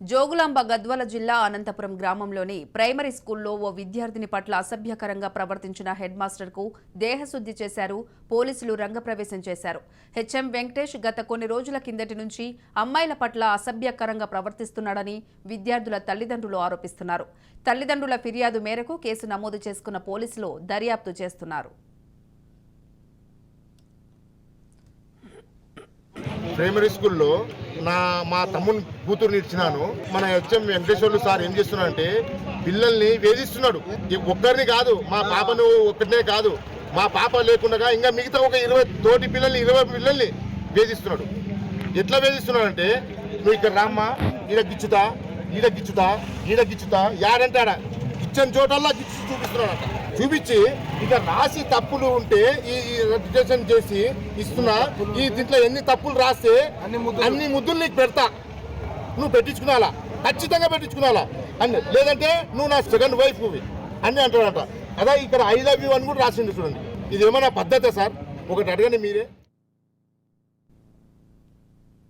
జోగులాంబ గద్వాల జిల్లా అనంతపురం గ్రామంలోని ప్రైమరీ స్కూల్లో ఓ విద్యార్థిని పట్ల అసభ్యకరంగా ప్రవర్తించిన హెడ్ మాస్టర్కు దేహశుద్ధి చేశారు. పోలీసులు రంగప్రవేశం చేశారు. హెచ్ఎం వెంకటేష్ గత కొన్ని రోజుల కిందటి నుంచి అమ్మాయిల పట్ల అసభ్యకరంగా ప్రవర్తిస్తున్నాడని విద్యార్థుల తల్లిదండ్రులు ఆరోపిస్తున్నారు. తల్లిదండ్రుల ఫిర్యాదు మేరకు కేసు నమోదు చేసుకున్న పోలీసులు దర్యాప్తు చేస్తున్నారు. ప్రైమరీ స్కూల్లో మా తమ్ముని కూతురుని ఇచ్చినాను. మన హెచ్ఎం వెంకటేశ్వర్లు సార్ ఏం చేస్తున్నాడంటే పిల్లల్ని వేధిస్తున్నాడు. ఒక్కరిని కాదు, మా పాపను ఒక్కటే కాదు, మా పాప లేకుండా ఇంకా మిగతా ఒక 20 పిల్లల్ని 20 పిల్లల్ని వేధిస్తున్నాడు. ఎట్లా వేధిస్తున్నాడంటే నువ్వు ఇక్కడ రామ్మా, ఈడ గిచ్చుతా, ఈడ గిచ్చుతా, ఈడ గిచ్చుతా, యాడంటాడా గిచ్చని చోటల్లా గిచ్చి చూపిస్తున్నాడట. చూపించి ఇక రాసి తప్పులు ఉంటే ఈ రిజిస్ట్రేషన్ చేసి ఇస్తున్నా, ఈ దీంట్లో ఎన్ని తప్పులు రాస్తే అన్ని ముద్దులు నీకు పెడతా, నువ్వు పెట్టించుకున్నాలా, ఖచ్చితంగా పెట్టించుకున్నాలా అని, లేదంటే నువ్వు నా సెకండ్ వైఫ్ అని అంటాడట. అదే ఇక్కడ I love you అని కూడా రాసిండు. చూడండి, ఇది ఏమైనా పద్ధతే సార్? ఒకటి అడగండి మీరే.